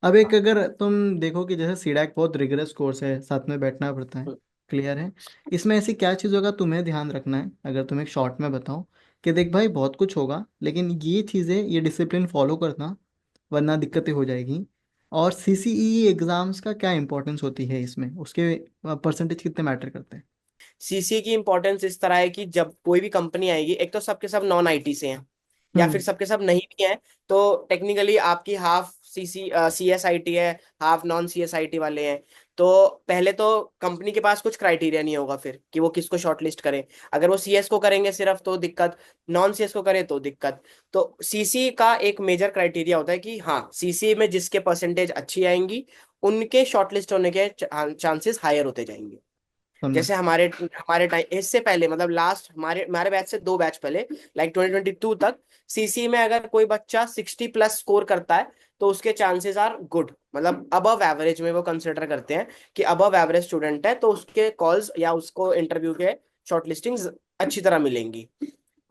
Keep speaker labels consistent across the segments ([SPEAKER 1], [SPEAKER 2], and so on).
[SPEAKER 1] अब एक अगर तुम देखो कि जैसे सीडैक बहुत रिगरस कोर्स है, साथ में बैठना पड़ता है, क्लियर है। इसमें ऐसी क्या चीज़ों का तुम्हें ध्यान रखना है, अगर तुम एक शॉर्ट में बताओ कि देख भाई बहुत कुछ होगा लेकिन ये चीज़ें, ये डिसिप्लिन फॉलो करना, वरना दिक्कतें हो जाएगी। और सीसीई एग्जाम्स का क्या इंपॉर्टेंस होती है इसमें, उसके परसेंटेज कितने मैटर करते हैं?
[SPEAKER 2] सीसी की इंपॉर्टेंस इस तरह है कि जब कोई भी कंपनी आएगी, एक तो सबके सब नॉन आईटी से हैं या फिर
[SPEAKER 1] हम्म।
[SPEAKER 2] सबके सब नहीं भी हैं, तो टेक्निकली आपकी half C S I T है, half non C S I T वाले हैं। तो पहले तो कंपनी के पास कुछ क्राइटेरिया नहीं होगा फिर कि वो किसको शॉर्टलिस्ट करें। अगर वो सीएस को करेंगे सिर्फ तो दिक्कत, नॉन सीएस को करें तो दिक्कत। तो सीसी का एक मेजर क्राइटेरिया होता है कि हाँ, सीसी में जिसके परसेंटेज अच्छी आएंगी उनके शॉर्टलिस्ट होने के चांसेस हायर होते जाएंगे।
[SPEAKER 1] समझा।
[SPEAKER 2] जैसे हमारे हमारे टाइम इससे पहले, मतलब लास्ट हमारे हमारे बैच से 2 बैच पहले, लाइक 2022 तक, सीसी में अगर कोई बच्चा 60+ स्कोर करता है तो उसके चांसेस आर गुड, मतलब अबव एवरेज में वो कंसिडर करते हैं कि अबव एवरेज स्टूडेंट है, तो उसके कॉल्स या उसको इंटरव्यू के शॉर्टलिस्टिंग अच्छी तरह मिलेंगी।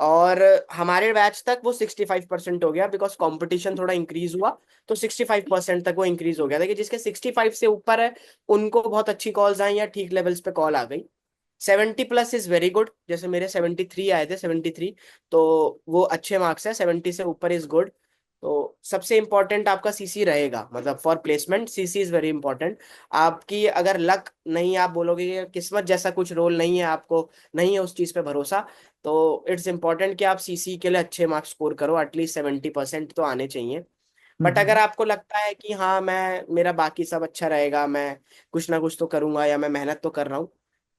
[SPEAKER 2] और हमारे बैच तक वो 65% हो गया, बिकॉज कंपटीशन थोड़ा इंक्रीज हुआ, तो 65% तक वो इंक्रीज हो गया था कि जिसके 65 से ऊपर है उनको बहुत अच्छी कॉल्स आई या ठीक लेवल्स पे कॉल आ गई। 70+ इज वेरी गुड, जैसे मेरे 73 आए थे, 73, तो वो अच्छे मार्क्स है। 70 से ऊपर इज गुड। तो सबसे इंपॉर्टेंट आपका सीसी रहेगा, मतलब for placement CC is very important. आपकी अगर लक नहीं, आप बोलोगे कि किस्मत जैसा कुछ रोल नहीं है, आपको नहीं है उस चीज पे भरोसा, तो इट्स इंपॉर्टेंट कि आप सीसी के लिए अच्छे मार्क्स स्कोर करो, एटलीस्ट 70% तो आने चाहिए। बट अगर
[SPEAKER 1] हम्म।
[SPEAKER 2] आपको लगता है कि हाँ, मैं मेरा बाकी सब अच्छा रहेगा, मैं कुछ ना कुछ तो करूंगा या मैं मेहनत तो कर रहा हूँ,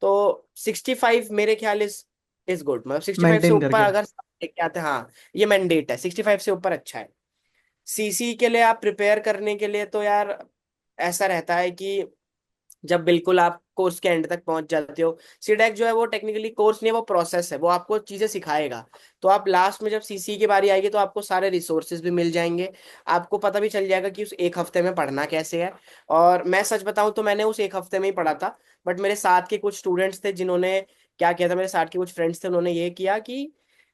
[SPEAKER 2] तो 65 मेरे ख्याल इज गुड। मतलब 65 से
[SPEAKER 1] मेंटेन
[SPEAKER 2] ऊपर
[SPEAKER 1] करके।
[SPEAKER 2] अगर सब लेके आते हैं, हाँ, ये मैंडेट है, 65 से ऊपर अच्छा है। सीसी के लिए आप प्रिपेयर करने के लिए तो यार ऐसा रहता है कि जब बिल्कुल आप कोर्स के एंड तक पहुंच जाते हो, सीडेक जो है वो टेक्निकली कोर्स नहीं है, वो प्रोसेस है, वो आपको चीजें सिखाएगा। तो आप लास्ट में जब सीसी की बारी आएगी तो आपको सारे रिसोर्सेज भी मिल जाएंगे, आपको पता भी चल जाएगा कि उस एक हफ्ते में पढ़ना कैसे है। और मैं सच बताऊं तो मैंने उस एक हफ्ते में ही पढ़ा था, बट मेरे साथ के कुछ स्टूडेंट्स थे जिन्होंने क्या किया था, मेरे साथ के कुछ फ्रेंड्स थे, उन्होंने ये किया कि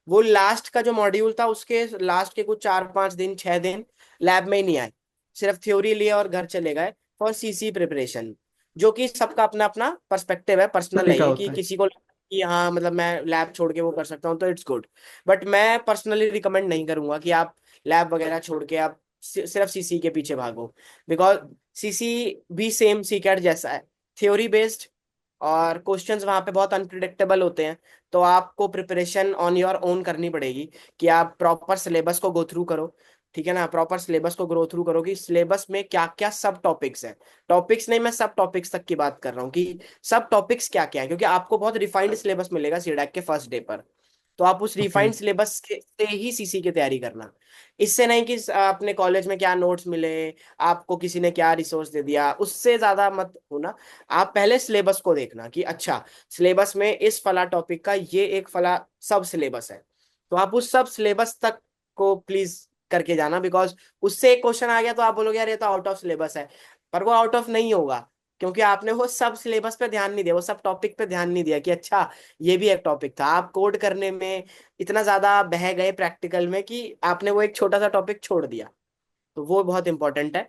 [SPEAKER 2] वो लास्ट का जो मॉड्यूल था उसके लास्ट के कुछ 4-5 दिन 6 दिन लैब में ही नहीं आए, सिर्फ थ्योरी लिए और घर चले गए फॉर सीसी प्रिपरेशन। जो कि सबका अपना अपना पर्सपेक्टिव है, पर्सनल है
[SPEAKER 1] तरीका
[SPEAKER 2] ये, कि
[SPEAKER 1] होता है।
[SPEAKER 2] किसी को लगता है कि हाँ मतलब मैं लैब छोड़ के वो कर सकता हूँ तो इट्स गुड। बट मैं पर्सनली रिकमेंड नहीं करूंगा कि आप लैब वगैरह छोड़ के आप सिर्फ सीसी के पीछे भागो। बिकॉज सीसी भी सेम सी कैट जैसा है, थ्योरी बेस्ड, और क्वेश्चंस वहां पे बहुत अनप्रिडिक्टेबल होते हैं। तो आपको प्रिपरेशन ऑन योर ओन करनी पड़ेगी कि आप प्रॉपर सिलेबस को गो थ्रू करो। ठीक है ना, प्रॉपर सिलेबस को गो थ्रू करो कि सिलेबस में क्या क्या सब टॉपिक्स हैं। टॉपिक्स नहीं, मैं सब टॉपिक्स तक की बात कर रहा हूँ कि सब टॉपिक्स क्या क्या है, क्योंकि आपको बहुत रिफाइंड सिलेबस मिलेगा सीडैक के फर्स्ट डे पर। तो आप उस
[SPEAKER 1] ओके।
[SPEAKER 2] रिफाइंड सिलेबस से ही सीसी की तैयारी करना। इससे नहीं कि अपने कॉलेज में क्या नोट्स मिले, आपको किसी ने क्या रिसोर्स दे दिया, उससे ज्यादा मत होना। आप पहले सिलेबस को देखना कि अच्छा, सिलेबस में इस फला टॉपिक का ये एक फला सब सिलेबस है, तो आप उस सब सिलेबस तक को प्लीज करके जाना। बिकॉज उससे एक क्वेश्चन आ गया तो आप बोलोगे यार ये तो आउट ऑफ सिलेबस है, पर वो आउट ऑफ नहीं होगा, क्योंकि आपने वो सब सिलेबस पे ध्यान नहीं दिया, वो सब टॉपिक पे ध्यान नहीं दिया कि अच्छा ये भी एक टॉपिक था। आप कोड करने में इतना ज्यादा बह गए प्रैक्टिकल में कि आपने वो एक छोटा सा टॉपिक छोड़ दिया। तो वो बहुत इंपॉर्टेंट है।